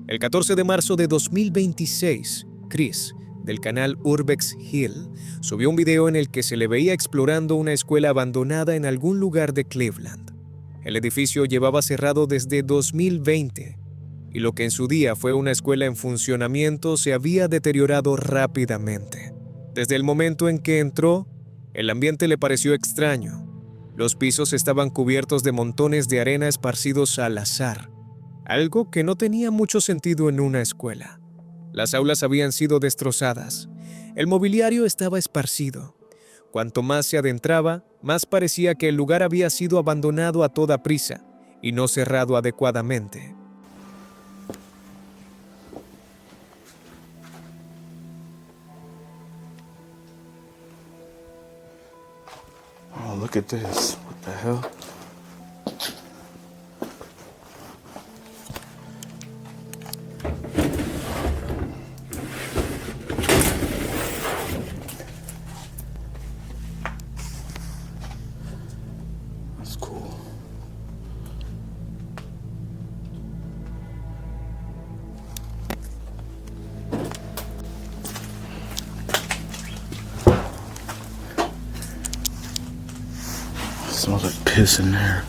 El 14 de marzo de 2026, Chris, del canal Urbex Hill, subió un video en el que se le veía explorando una escuela abandonada en algún lugar de Cleveland. El edificio llevaba cerrado desde 2020 y lo que en su día fue una escuela en funcionamiento se había deteriorado rápidamente. Desde el momento en que entró, el ambiente le pareció extraño. Los pisos estaban cubiertos de montones de arena esparcidos al azar, algo que no tenía mucho sentido en una escuela. Las aulas habían sido destrozadas. El mobiliario estaba esparcido. Cuanto más se adentraba, más parecía que el lugar había sido abandonado a toda prisa y no cerrado adecuadamente. Oh, look at this. What the hell? That's cool. Smells like piss in there.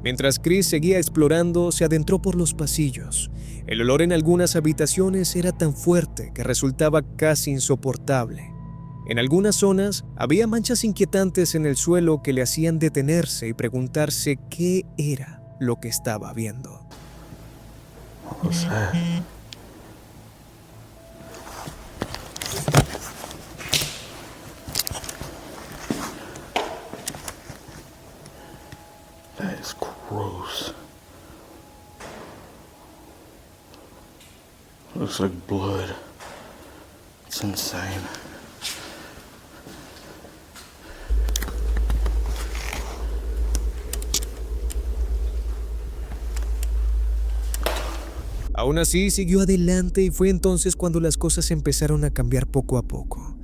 Mientras Chris seguía explorando, se adentró por los pasillos. El olor en algunas habitaciones era tan fuerte que resultaba casi insoportable. En algunas zonas había manchas inquietantes en el suelo que le hacían detenerse y preguntarse qué era lo que estaba viendo. What was that? That is gross. Looks like blood. It's insane. Aún así, siguió adelante y fue entonces cuando las cosas empezaron a cambiar poco a poco.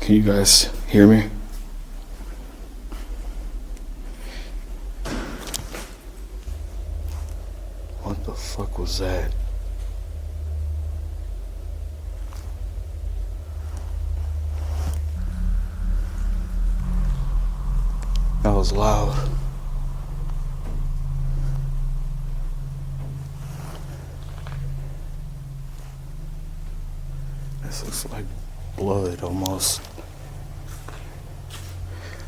Can you guys hear me? What the fuck was that? That was loud. This looks like blood almost.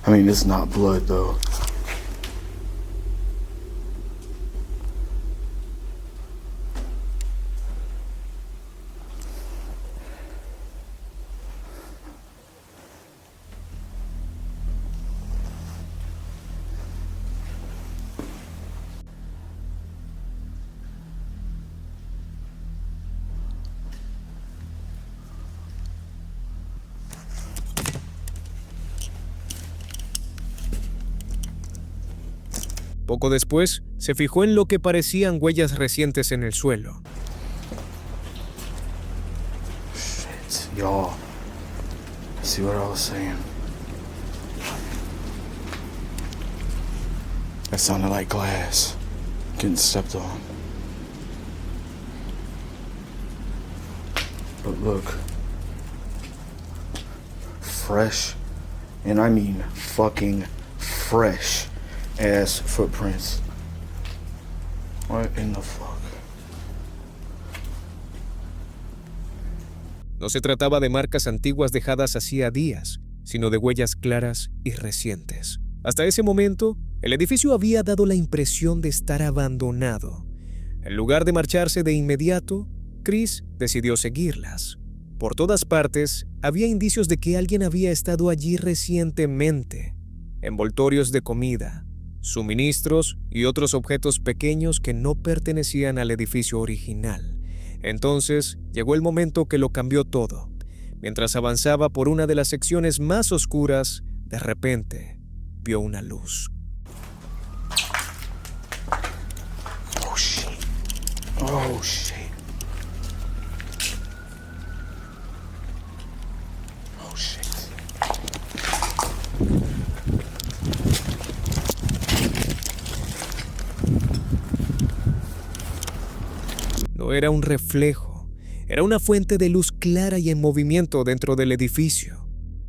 I mean, it's not blood though. Poco después, se fijó en lo que parecían huellas recientes en el suelo. Shit, y'all. See what I was saying? That sounded like glass getting stepped on. But look. Fresh, and I mean fucking fresh ass footprints. What in the fuck? No se trataba de marcas antiguas dejadas hacía días, sino de huellas claras y recientes. Hasta ese momento, el edificio había dado la impresión de estar abandonado. En lugar de marcharse de inmediato, Chris decidió seguirlas. Por todas partes, había indicios de que alguien había estado allí recientemente. Envoltorios de comida, suministros y otros objetos pequeños que no pertenecían al edificio original. Entonces, llegó el momento que lo cambió todo. Mientras avanzaba por una de las secciones más oscuras, de repente, vio una luz. Oh shit. Oh shit. Oh shit. No era un reflejo, era una fuente de luz clara y en movimiento dentro del edificio.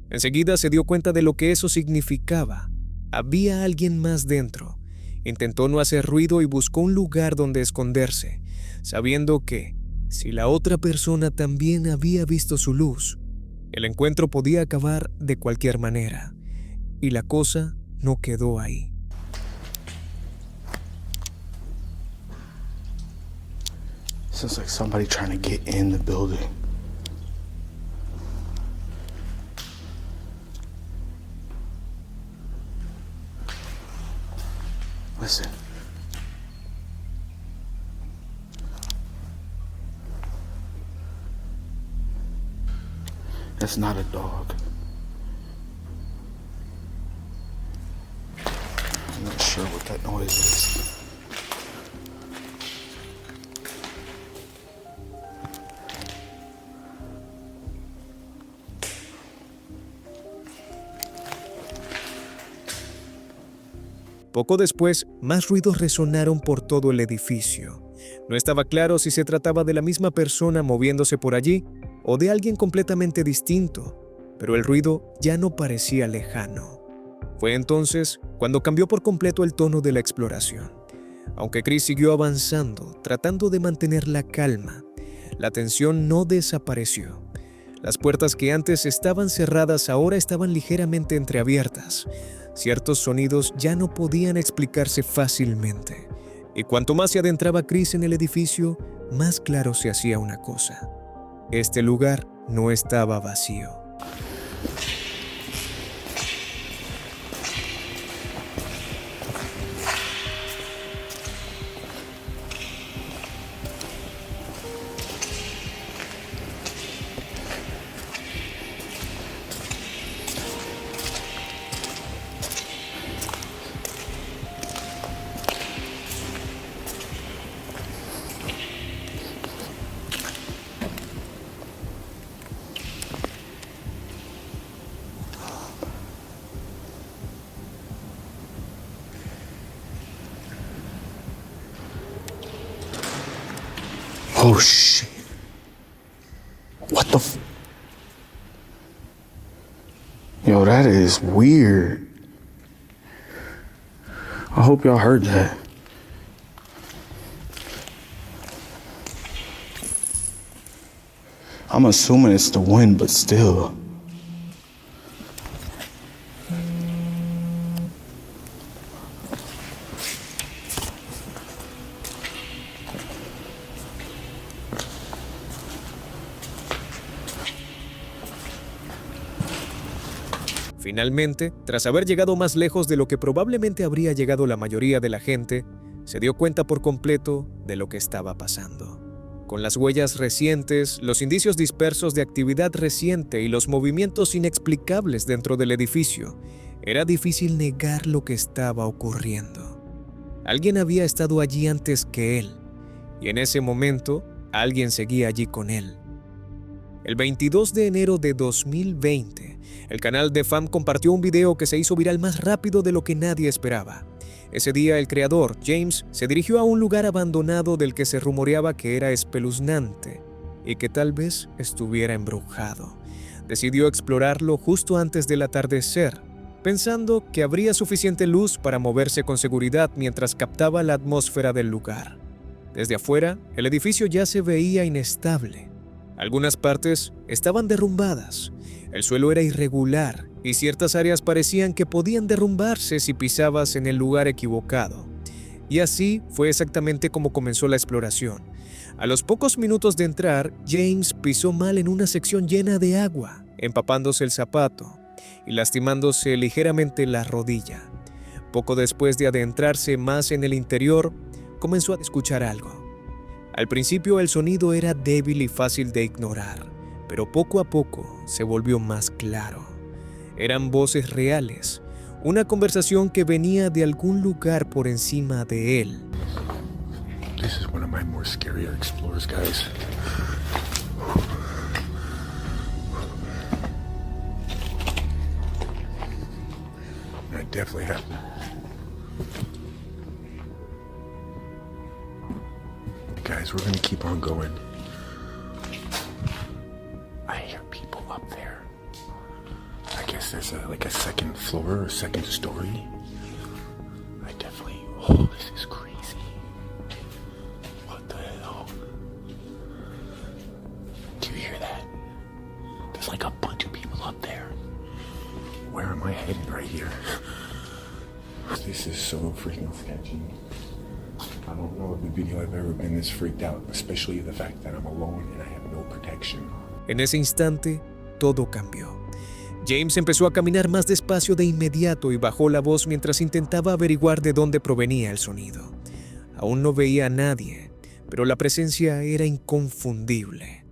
Enseguida se dio cuenta de lo que eso significaba. Había alguien más dentro. Intentó no hacer ruido y buscó un lugar donde esconderse, sabiendo que, si la otra persona también había visto su luz, el encuentro podía acabar de cualquier manera. Y la cosa no quedó ahí. Sounds like somebody trying to get in the building. Listen. That's not a dog. I'm not sure what that noise is. Poco después, más ruidos resonaron por todo el edificio. No estaba claro si se trataba de la misma persona moviéndose por allí o de alguien completamente distinto, pero el ruido ya no parecía lejano. Fue entonces cuando cambió por completo el tono de la exploración. Aunque Chris siguió avanzando, tratando de mantener la calma, la tensión no desapareció. Las puertas que antes estaban cerradas ahora estaban ligeramente entreabiertas. Ciertos sonidos ya no podían explicarse fácilmente. Y cuanto más se adentraba Chris en el edificio, más claro se hacía una cosa. Este lugar no estaba vacío. Oh shit. What the f- Yo, that is weird. I hope y'all heard that. I'm assuming it's the wind, but still. Finalmente, tras haber llegado más lejos de lo que probablemente habría llegado la mayoría de la gente, se dio cuenta por completo de lo que estaba pasando. Con las huellas recientes, los indicios dispersos de actividad reciente y los movimientos inexplicables dentro del edificio, era difícil negar lo que estaba ocurriendo. Alguien había estado allí antes que él, y en ese momento, alguien seguía allí con él. El 22 de enero de 2020, el canal de FAM compartió un video que se hizo viral más rápido de lo que nadie esperaba. Ese día, el creador, James, se dirigió a un lugar abandonado del que se rumoreaba que era espeluznante y que tal vez estuviera embrujado. Decidió explorarlo justo antes del atardecer, pensando que habría suficiente luz para moverse con seguridad mientras captaba la atmósfera del lugar. Desde afuera, el edificio ya se veía inestable. Algunas partes estaban derrumbadas, el suelo era irregular y ciertas áreas parecían que podían derrumbarse si pisabas en el lugar equivocado. Y así fue exactamente como comenzó la exploración. A los pocos minutos de entrar, James pisó mal en una sección llena de agua, empapándose el zapato y lastimándose ligeramente la rodilla. Poco después de adentrarse más en el interior, comenzó a escuchar algo. Al principio el sonido era débil y fácil de ignorar, pero poco a poco se volvió más claro. Eran voces reales, una conversación que venía de algún lugar por encima de él. This is one of my more scarier explorers, guys. definitely happened. Guys, we're gonna keep on going. I hear people up there. I guess there's like a second floor or second story. I definitely... Oh, this is crazy. What the hell? Do you hear that? There's like a bunch of people up there. Where am I heading right here? This is so freaking sketchy. I don't know of a video I've ever been this freaked out, especially the fact that I'm alone and I have no protection. En ese instante, todo cambió. James empezó a caminar más despacio de inmediato y bajó la voz mientras intentaba averiguar de dónde provenía el sonido. Aún no veía a nadie, pero la presencia era inconfundible.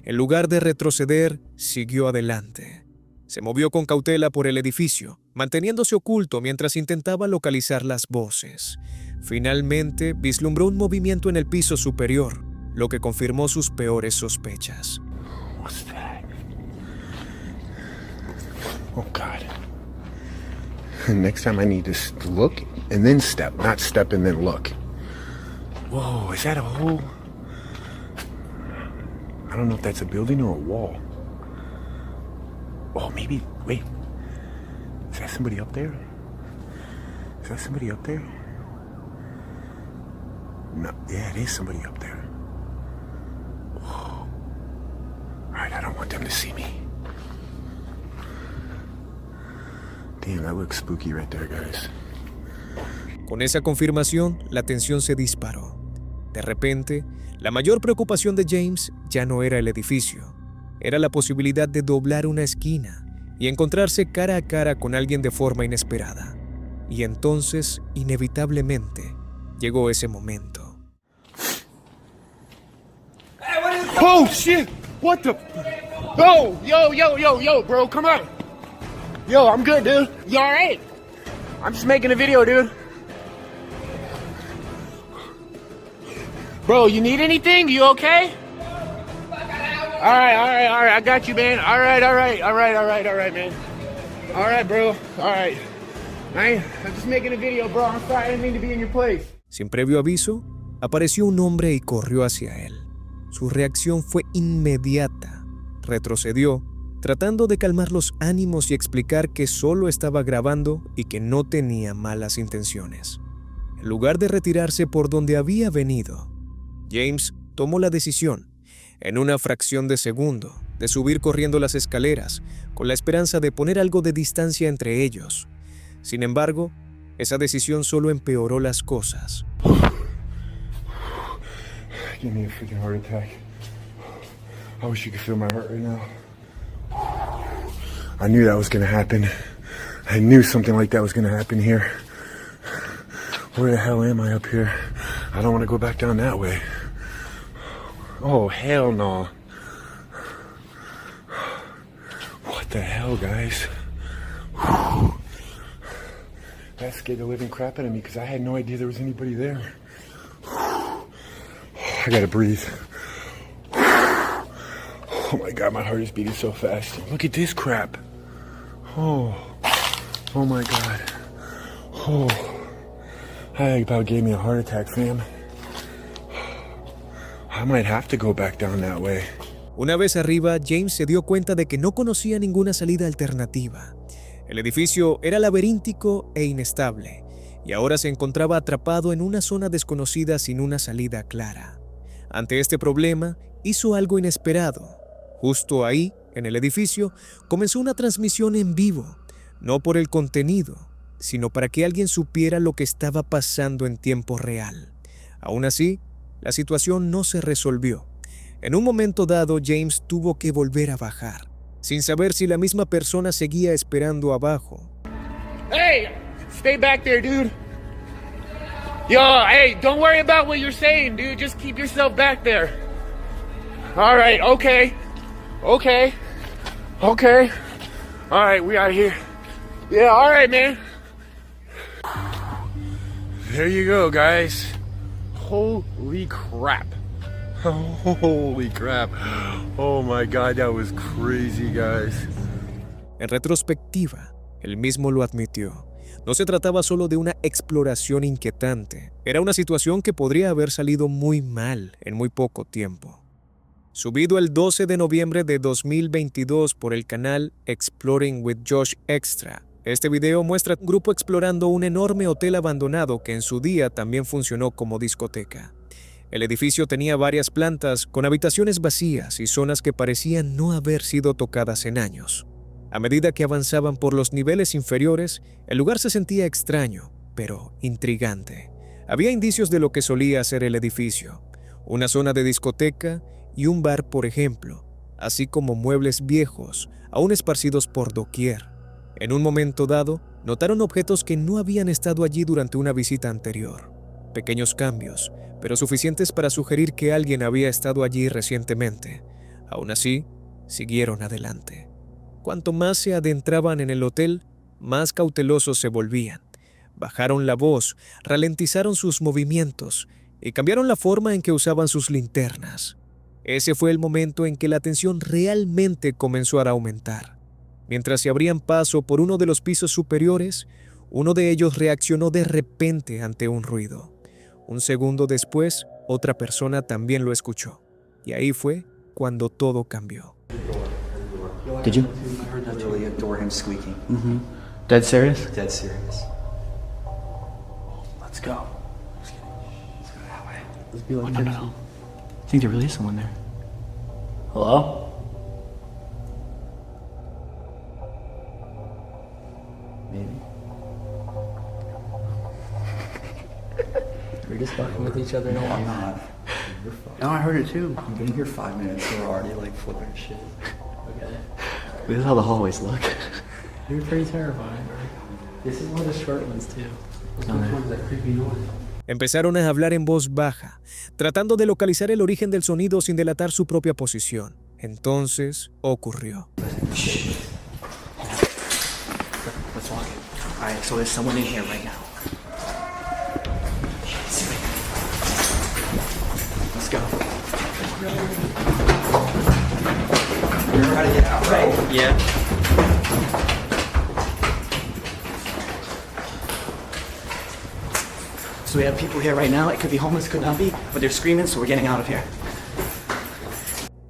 En lugar de retroceder, siguió adelante. Se movió con cautela por el edificio, manteniéndose oculto mientras intentaba localizar las voces. Finalmente, vislumbró un movimiento en el piso superior, lo que confirmó sus peores sospechas. What's that? Oh, God. Next time I need to look and then step, not step and then look. Whoa, is that a hole? I don't know if that's a building or a wall. Oh, maybe, wait. Is that somebody up there? Is that somebody up there? No, yeah, it is somebody up there. Whoa. Alright, I don't want them to see me. Damn, that looks spooky right there, guys. Con esa confirmación, la tensión se disparó. De repente, la mayor preocupación de James ya no era el edificio. Era la posibilidad de doblar una esquina y encontrarse cara a cara con alguien de forma inesperada. Y entonces, inevitablemente, llegó ese momento. Oh shit! What the? Yo, bro, come on. Yo, I'm good, dude. You alright? I'm just making a video, dude. Bro, you need anything? You okay? Alright, I got you, man. Alright, man. Alright, bro. Alright. I'm just making a video, bro. I'm sorry, I didn't mean to be in your place. Sin previo aviso, apareció un hombre y corrió hacia él. Su reacción fue inmediata. Retrocedió, tratando de calmar los ánimos y explicar que solo estaba grabando y que no tenía malas intenciones. En lugar de retirarse por donde había venido, James tomó la decisión, en una fracción de segundo, de subir corriendo las escaleras, con la esperanza de poner algo de distancia entre ellos. Sin embargo, esa decisión solo empeoró las cosas. Give me a freaking heart attack. I wish you could feel my heart right now. I knew that was gonna happen. I knew something like that was gonna happen here. Where the hell am I up here? I don't want to go back down that way. Oh, hell no. What the hell, guys? That scared the living crap out of me because I had no idea there was anybody there. I gotta breathe. Oh my God, my heart is beating so fast. Look at this crap. Oh my God. Oh, that about gave me a heart attack, fam. I might have to go back down that way. Una vez arriba, James se dio cuenta de que no conocía ninguna salida alternativa. El edificio era laberíntico e inestable, y ahora se encontraba atrapado en una zona desconocida sin una salida clara. Ante este problema, hizo algo inesperado. Justo ahí, en el edificio, comenzó una transmisión en vivo, no por el contenido, sino para que alguien supiera lo que estaba pasando en tiempo real. Aún así, la situación no se resolvió. En un momento dado, James tuvo que volver a bajar, sin saber si la misma persona seguía esperando abajo. Hey, stay back there, dude. Yo, hey, don't worry about what you're saying, dude. Just keep yourself back there. All right, okay. All right, we out here. Yeah, all right, man. There you go, guys. Holy crap. Holy crap. Oh my God, that was crazy, guys. En retrospectiva, él mismo lo admitió. No se trataba solo de una exploración inquietante, era una situación que podría haber salido muy mal en muy poco tiempo. Subido el 12 de noviembre de 2022 por el canal Exploring with Josh Extra, este video muestra un grupo explorando un enorme hotel abandonado que en su día también funcionó como discoteca. El edificio tenía varias plantas con habitaciones vacías y zonas que parecían no haber sido tocadas en años. A medida que avanzaban por los niveles inferiores, el lugar se sentía extraño, pero intrigante. Había indicios de lo que solía ser el edificio, una zona de discoteca y un bar, por ejemplo, así como muebles viejos, aún esparcidos por doquier. En un momento dado, notaron objetos que no habían estado allí durante una visita anterior. Pequeños cambios, pero suficientes para sugerir que alguien había estado allí recientemente. Aún así, siguieron adelante. Cuanto más se adentraban en el hotel, más cautelosos se volvían. Bajaron la voz, ralentizaron sus movimientos y cambiaron la forma en que usaban sus linternas. Ese fue el momento en que la tensión realmente comenzó a aumentar. Mientras se abrían paso por uno de los pisos superiores, uno de ellos reaccionó de repente ante un ruido. Un segundo después, otra persona también lo escuchó. Y ahí fue cuando todo cambió. Did you? I heard literally a door him squeaking. Dead serious? Dead serious. Let's go. Let's go that way. Let's be like no. I think there really is someone there. Hello? Maybe. We're just fucking with each other. No, I'm not. You're fucked. No, I heard it too. I've been here 5 minutes. We're already like flipping shit. Okay. This is how the hallways look. You're pretty terrifying, bro. This is one of the short ones, too. Which one's that creepy noise? Empezaron a hablar en voz baja, tratando de localizar el origen del sonido sin delatar su propia posición. Entonces, ocurrió. Let's walk. Alright, so there's someone in here right now. Let's go. You're trying to get out, right? Yeah. So we have people here right now. It could be homeless, could not be, but they're screaming, so we're getting out of here.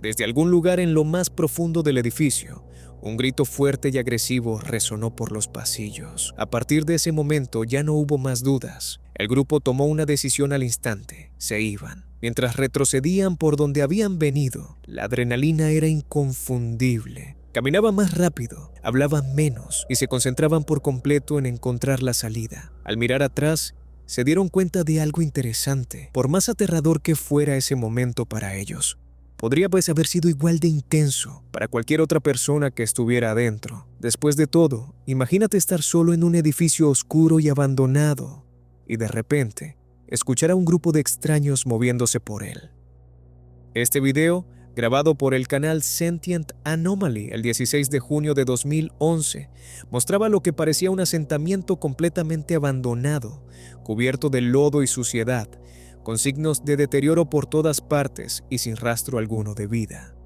Desde algún lugar en lo más profundo del edificio, un grito fuerte y agresivo resonó por los pasillos. A partir de ese momento ya no hubo más dudas. El grupo tomó una decisión al instante. Se iban. Mientras retrocedían por donde habían venido, la adrenalina era inconfundible. Caminaban más rápido, hablaban menos y se concentraban por completo en encontrar la salida. Al mirar atrás, se dieron cuenta de algo interesante. Por más aterrador que fuera ese momento para ellos, podría haber sido igual de intenso para cualquier otra persona que estuviera adentro. Después de todo, imagínate estar solo en un edificio oscuro y abandonado y de repente escuchar a un grupo de extraños moviéndose por él. Este video, grabado por el canal Sentient Anomaly el 16 de junio de 2011, mostraba lo que parecía un asentamiento completamente abandonado, cubierto de lodo y suciedad, con signos de deterioro por todas partes y sin rastro alguno de vida.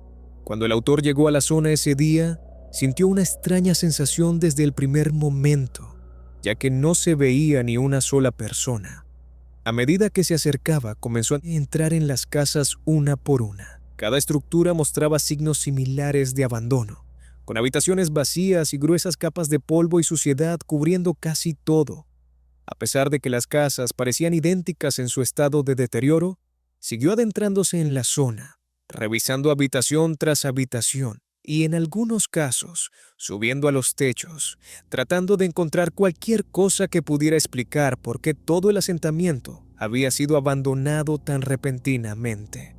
Cuando el autor llegó a la zona ese día, sintió una extraña sensación desde el primer momento, ya que no se veía ni una sola persona. A medida que se acercaba, comenzó a entrar en las casas una por una. Cada estructura mostraba signos similares de abandono, con habitaciones vacías y gruesas capas de polvo y suciedad cubriendo casi todo. A pesar de que las casas parecían idénticas en su estado de deterioro, siguió adentrándose en la zona, revisando habitación tras habitación y en algunos casos subiendo a los techos, tratando de encontrar cualquier cosa que pudiera explicar por qué todo el asentamiento había sido abandonado tan repentinamente.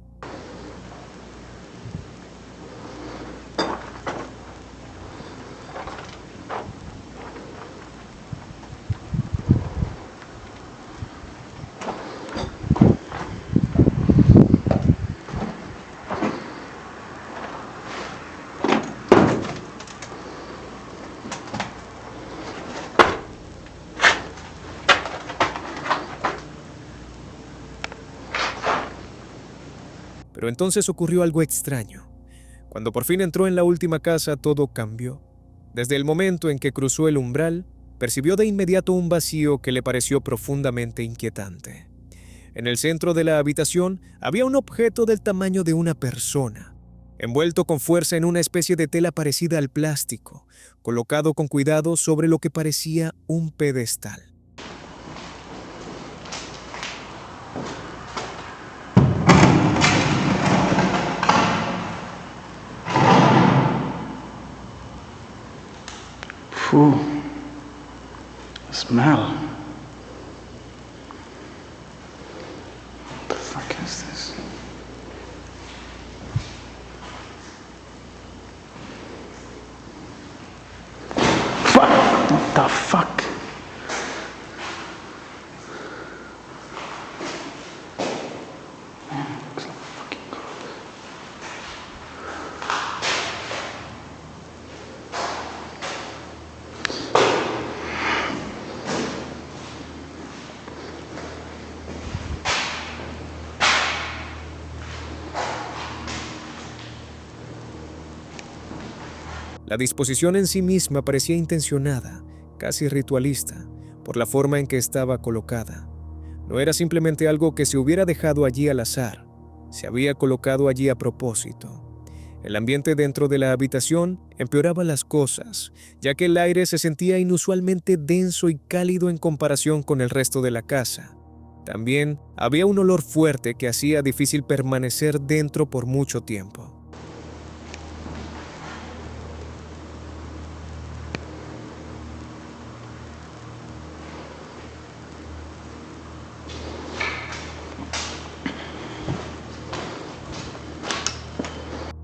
Pero entonces ocurrió algo extraño. Cuando por fin entró en la última casa, todo cambió. Desde el momento en que cruzó el umbral, percibió de inmediato un vacío que le pareció profundamente inquietante. En el centro de la habitación había un objeto del tamaño de una persona, envuelto con fuerza en una especie de tela parecida al plástico, colocado con cuidado sobre lo que parecía un pedestal. Smell. What the fuck is this? Fuck! What the fuck? Man, it looks like a fucking ghost. La disposición en sí misma parecía intencionada, casi ritualista, por la forma en que estaba colocada. No era simplemente algo que se hubiera dejado allí al azar, se había colocado allí a propósito. El ambiente dentro de la habitación empeoraba las cosas, ya que el aire se sentía inusualmente denso y cálido en comparación con el resto de la casa. También había un olor fuerte que hacía difícil permanecer dentro por mucho tiempo.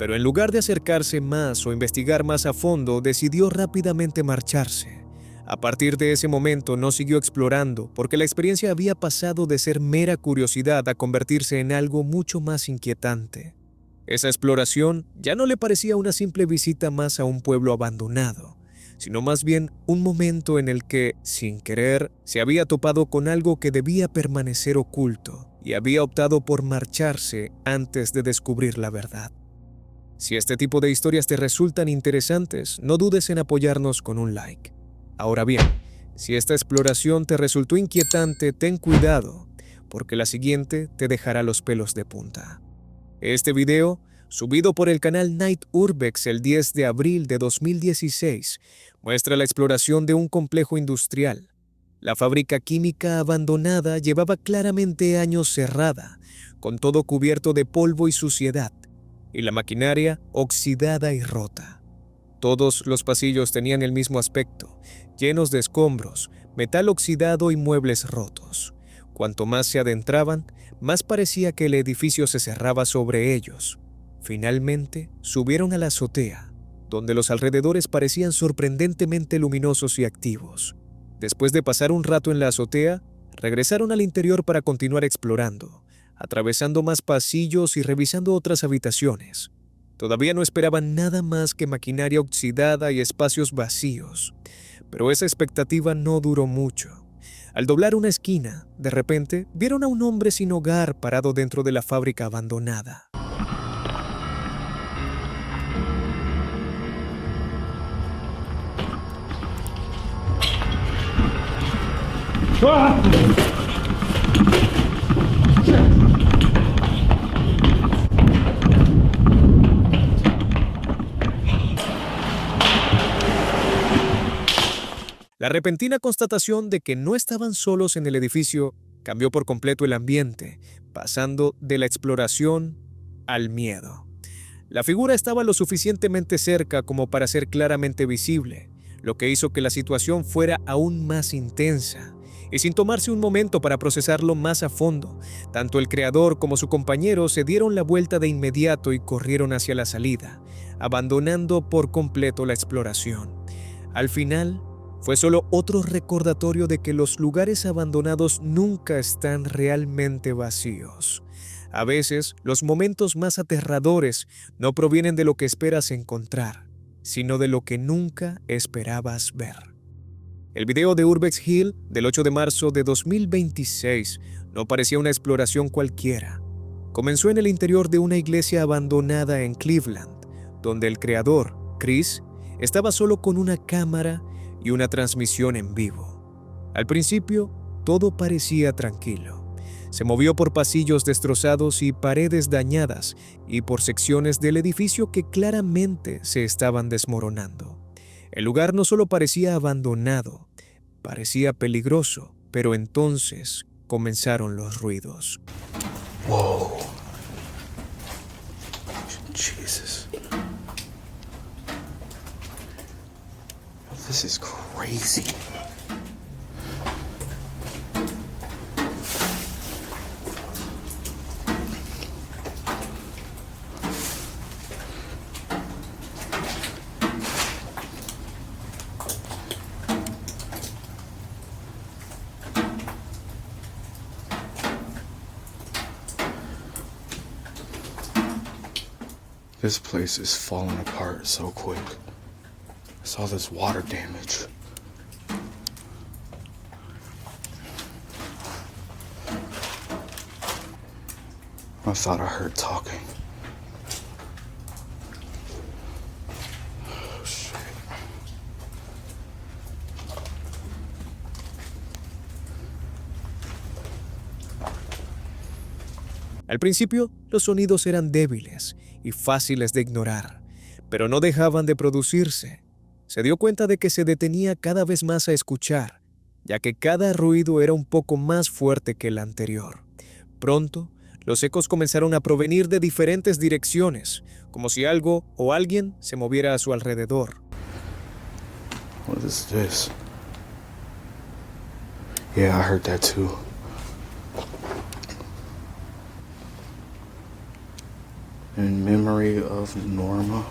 Pero en lugar de acercarse más o investigar más a fondo, decidió rápidamente marcharse. A partir de ese momento no siguió explorando, porque la experiencia había pasado de ser mera curiosidad a convertirse en algo mucho más inquietante. Esa exploración ya no le parecía una simple visita más a un pueblo abandonado, sino más bien un momento en el que, sin querer, se había topado con algo que debía permanecer oculto y había optado por marcharse antes de descubrir la verdad. Si este tipo de historias te resultan interesantes, no dudes en apoyarnos con un like. Ahora bien, si esta exploración te resultó inquietante, ten cuidado, porque la siguiente te dejará los pelos de punta. Este video, subido por el canal Night Urbex el 10 de abril de 2016, muestra la exploración de un complejo industrial. La fábrica química abandonada llevaba claramente años cerrada, con todo cubierto de polvo y suciedad, y la maquinaria oxidada y rota. Todos los pasillos tenían el mismo aspecto, llenos de escombros, metal oxidado y muebles rotos. Cuanto más se adentraban, más parecía que el edificio se cerraba sobre ellos. Finalmente, subieron a la azotea, donde los alrededores parecían sorprendentemente luminosos y activos. Después de pasar un rato en la azotea, regresaron al interior para continuar explorando, atravesando más pasillos y revisando otras habitaciones. Todavía no esperaban nada más que maquinaria oxidada y espacios vacíos, pero esa expectativa no duró mucho. Al doblar una esquina, de repente, vieron a un hombre sin hogar parado dentro de la fábrica abandonada. La repentina constatación de que no estaban solos en el edificio cambió por completo el ambiente, pasando de la exploración al miedo. La figura estaba lo suficientemente cerca como para ser claramente visible, lo que hizo que la situación fuera aún más intensa. Y sin tomarse un momento para procesarlo más a fondo, tanto el creador como su compañero se dieron la vuelta de inmediato y corrieron hacia la salida, abandonando por completo la exploración. Al final, fue solo otro recordatorio de que los lugares abandonados nunca están realmente vacíos. A veces, los momentos más aterradores no provienen de lo que esperas encontrar, sino de lo que nunca esperabas ver. El video de Urbex Hill del 8 de marzo de 2026 no parecía una exploración cualquiera. Comenzó en el interior de una iglesia abandonada en Cleveland, donde el creador, Chris, estaba solo con una cámara y una transmisión en vivo. Al principio, todo parecía tranquilo. Se movió por pasillos destrozados y paredes dañadas y por secciones del edificio que claramente se estaban desmoronando. El lugar no solo parecía abandonado, parecía peligroso, pero entonces comenzaron los ruidos. Whoa. Jesus. This is crazy. This place is falling apart so quick. I saw this water damage. I thought I heard talking. Oh, shit. Al principio, los sonidos eran débiles y fáciles de ignorar, pero no dejaban de producirse. Se dio cuenta de que se detenía cada vez más a escuchar, ya que cada ruido era un poco más fuerte que el anterior. Pronto, los ecos comenzaron a provenir de diferentes direcciones, como si algo o alguien se moviera a su alrededor. What is this? Yeah, I heard that too. In memory of Norma.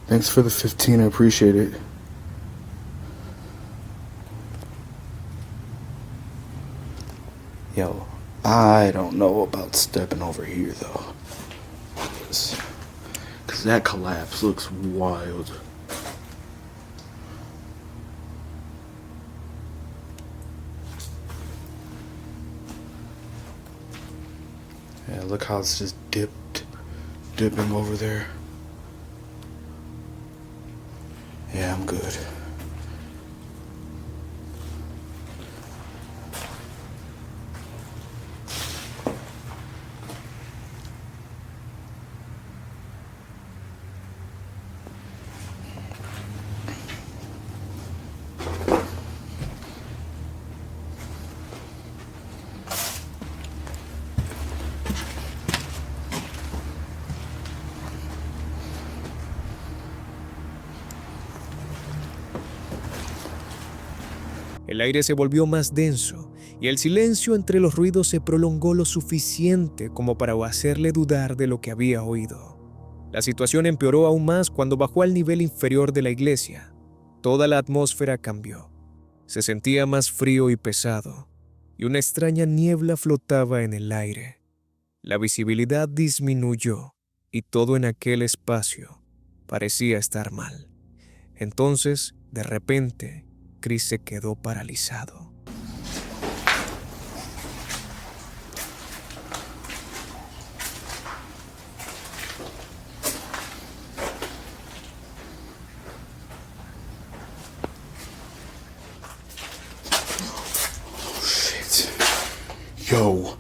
Thanks for the 15, I appreciate it. Yo, I don't know about stepping over here though. Cause that collapse looks wild. Yeah, look how it's just dipping over there. Yeah, I'm good. El aire se volvió más denso y el silencio entre los ruidos se prolongó lo suficiente como para hacerle dudar de lo que había oído. La situación empeoró aún más cuando bajó al nivel inferior de la iglesia. Toda la atmósfera cambió. Se sentía más frío y pesado, y una extraña niebla flotaba en el aire. La visibilidad disminuyó y todo en aquel espacio parecía estar mal. Entonces, de repente, Chris se quedó paralizado. Oh, shit. Yo.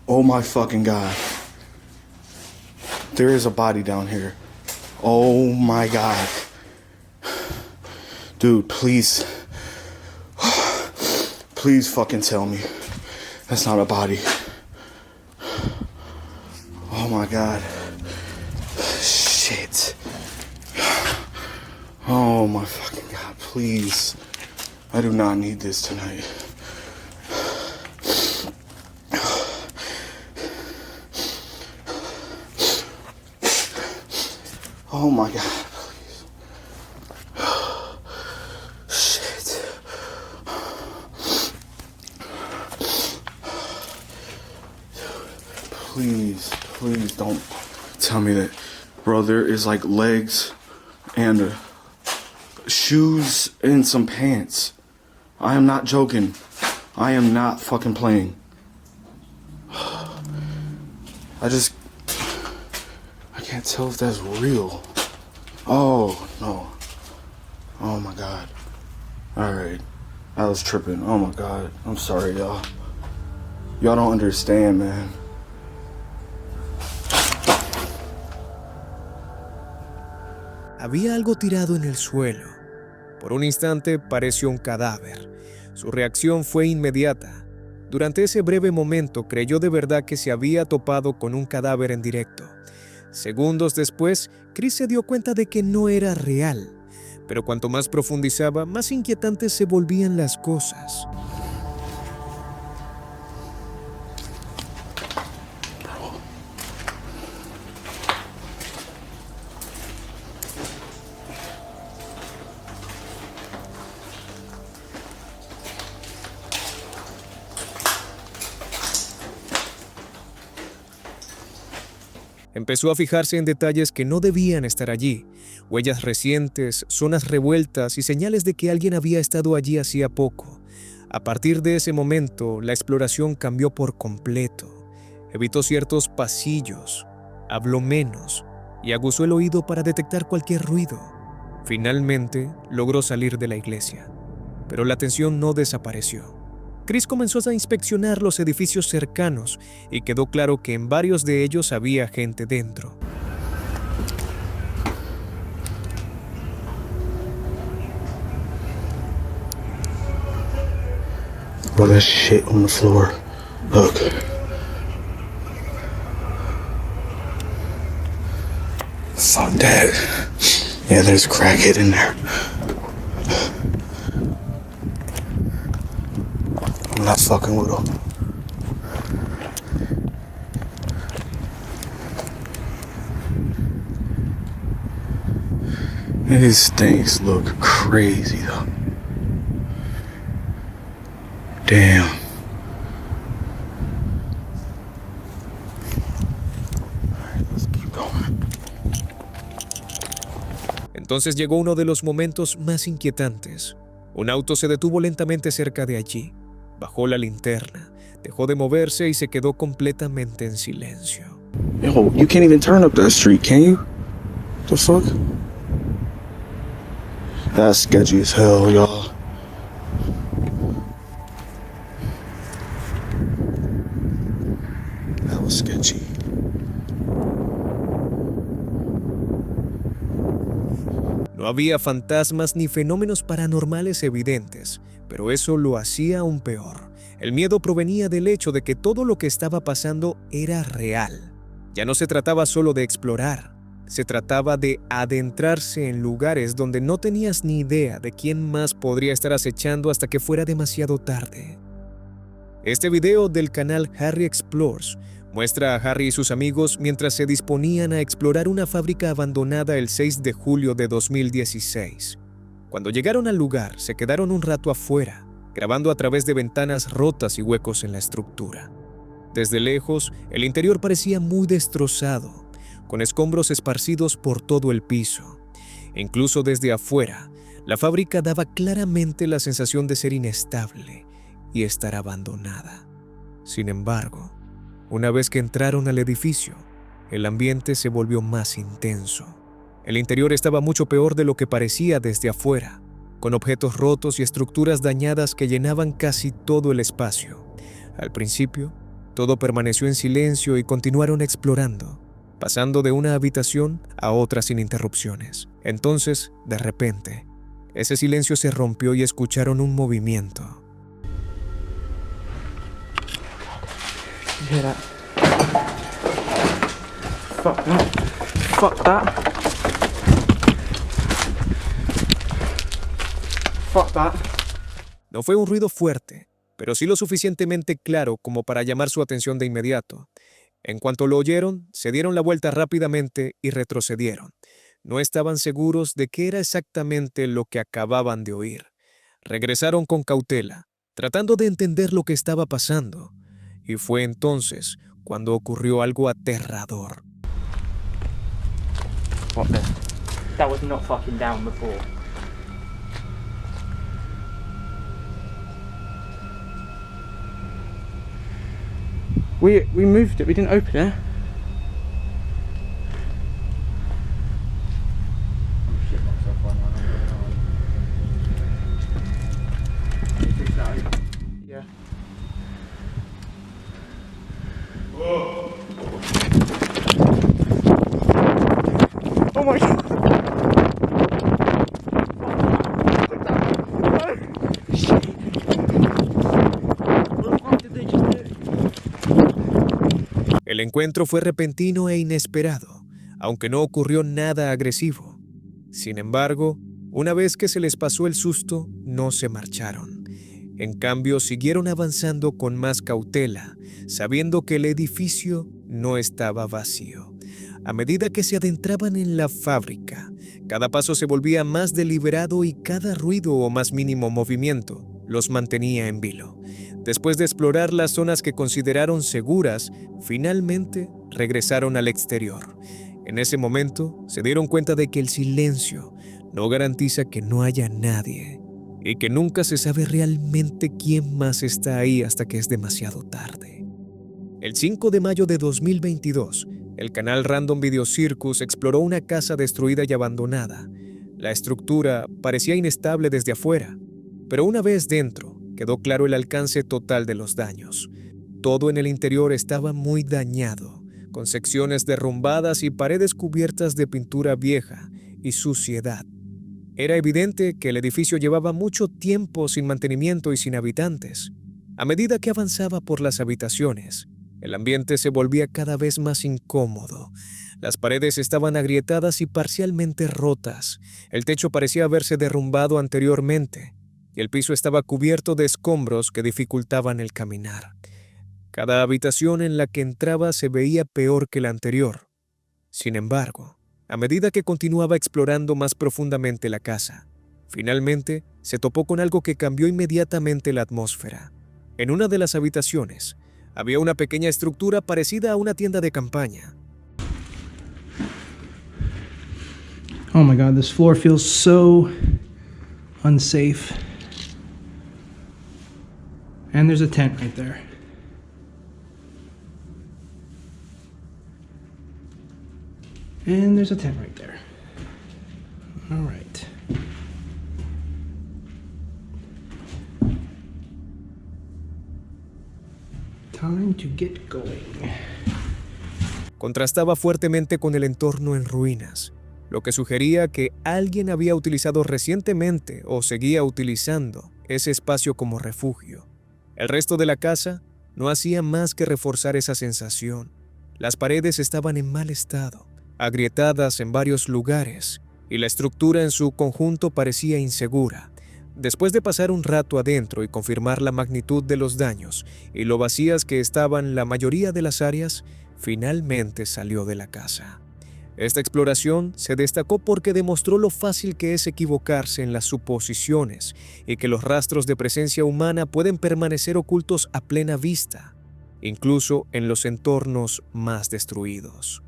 Oh my fucking God. There is a body down here. Oh my God. Dude, please. Please fucking tell me that's not a body. Oh my God. Shit. Oh my fucking God, please. I do not need this tonight. Oh my God. Please don't tell me that. Bro, there is like legs and shoes and some pants. I am not joking. I am not fucking playing. I can't tell if that's real. Oh, no. Alright. I was tripping. Oh my god. I'm sorry, y'all. Y'all don't understand, man. Había algo tirado en el suelo. Por un instante pareció un cadáver. Su reacción fue inmediata. Durante ese breve momento creyó de verdad que se había topado con un cadáver en directo. Segundos después, Chris se dio cuenta de que no era real. Pero cuanto más profundizaba, más inquietantes se volvían las cosas. Empezó a fijarse en detalles que no debían estar allí, huellas recientes, zonas revueltas y señales de que alguien había estado allí hacía poco. A partir de ese momento, la exploración cambió por completo. Evitó ciertos pasillos, habló menos y aguzó el oído para detectar cualquier ruido. Finalmente, logró salir de la iglesia, pero la tensión no desapareció. Chris comenzó a inspeccionar los edificios cercanos y quedó claro que en varios de ellos había gente dentro. Bro, there's shit on the floor. Look. Fuck that. Yeah, there's a crackhead in there. I'm not fucking with him. These things look crazy though. Damn. Alright, let's keep going. Entonces llegó uno de los momentos más inquietantes. Un auto se detuvo lentamente cerca de allí. Bajó la linterna, dejó de moverse y se quedó completamente en silencio. Yo, you can't even turn up that street, can you? The fuck? That's sketchy as hell, y'all. That was sketchy. No había fantasmas ni fenómenos paranormales evidentes, pero eso lo hacía aún peor. El miedo provenía del hecho de que todo lo que estaba pasando era real. Ya no se trataba solo de explorar, se trataba de adentrarse en lugares donde no tenías ni idea de quién más podría estar acechando hasta que fuera demasiado tarde. Este video del canal Harry Explores muestra a Harry y sus amigos mientras se disponían a explorar una fábrica abandonada el 6 de julio de 2016. Cuando llegaron al lugar, se quedaron un rato afuera, grabando a través de ventanas rotas y huecos en la estructura. Desde lejos, el interior parecía muy destrozado, con escombros esparcidos por todo el piso. Incluso desde afuera, la fábrica daba claramente la sensación de ser inestable y estar abandonada. Sin embargo, una vez que entraron al edificio, el ambiente se volvió más intenso. El interior estaba mucho peor de lo que parecía desde afuera, con objetos rotos y estructuras dañadas que llenaban casi todo el espacio. Al principio, todo permaneció en silencio y continuaron explorando, pasando de una habitación a otra sin interrupciones. Entonces, de repente, ese silencio se rompió y escucharon un movimiento. You hear that? Fuck that. Fuck that. Fuck that. No fue un ruido fuerte, pero sí lo suficientemente claro como para llamar su atención de inmediato. En cuanto lo oyeron, se dieron la vuelta rápidamente y retrocedieron. No estaban seguros de qué era exactamente lo que acababan de oír. Regresaron con cautela, tratando de entender lo que estaba pasando. Y fue entonces cuando ocurrió algo aterrador. What the? That was not fucking down before. We moved it, we didn't open it. El encuentro fue repentino e inesperado, aunque no ocurrió nada agresivo. Sin embargo, una vez que se les pasó el susto, no se marcharon. En cambio, siguieron avanzando con más cautela, sabiendo que el edificio no estaba vacío. A medida que se adentraban en la fábrica, cada paso se volvía más deliberado y cada ruido o más mínimo movimiento los mantenía en vilo. Después de explorar las zonas que consideraron seguras, finalmente regresaron al exterior. En ese momento se dieron cuenta de que el silencio no garantiza que no haya nadie y que nunca se sabe realmente quién más está ahí hasta que es demasiado tarde. El 5 de mayo de 2022, el canal Random Video Circus exploró una casa destruida y abandonada. La estructura parecía inestable desde afuera, pero una vez dentro, quedó claro el alcance total de los daños. Todo en el interior estaba muy dañado, con secciones derrumbadas y paredes cubiertas de pintura vieja y suciedad. Era evidente que el edificio llevaba mucho tiempo sin mantenimiento y sin habitantes. A medida que avanzaba por las habitaciones, el ambiente se volvía cada vez más incómodo. Las paredes estaban agrietadas y parcialmente rotas. El techo parecía haberse derrumbado anteriormente y el piso estaba cubierto de escombros que dificultaban el caminar. Cada habitación en la que entraba se veía peor que la anterior. Sin embargo, a medida que continuaba explorando más profundamente la casa, finalmente se topó con algo que cambió inmediatamente la atmósfera. En una de las habitaciones había una pequeña estructura parecida a una tienda de campaña. Oh my god, this floor feels so unsafe. And there's a tent right there. And there's a tent right there. All right. Time to get going. Contrastaba fuertemente con el entorno en ruinas, lo que sugería que alguien había utilizado recientemente o seguía utilizando ese espacio como refugio. El resto de la casa no hacía más que reforzar esa sensación. Las paredes estaban en mal estado, agrietadas en varios lugares, y la estructura en su conjunto parecía insegura. Después de pasar un rato adentro y confirmar la magnitud de los daños y lo vacías que estaban la mayoría de las áreas, finalmente salió de la casa. Esta exploración se destacó porque demostró lo fácil que es equivocarse en las suposiciones y que los rastros de presencia humana pueden permanecer ocultos a plena vista, incluso en los entornos más destruidos.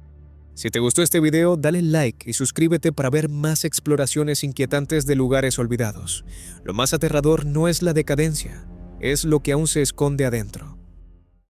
Si te gustó este video, dale like y suscríbete para ver más exploraciones inquietantes de lugares olvidados. Lo más aterrador no es la decadencia, es lo que aún se esconde adentro.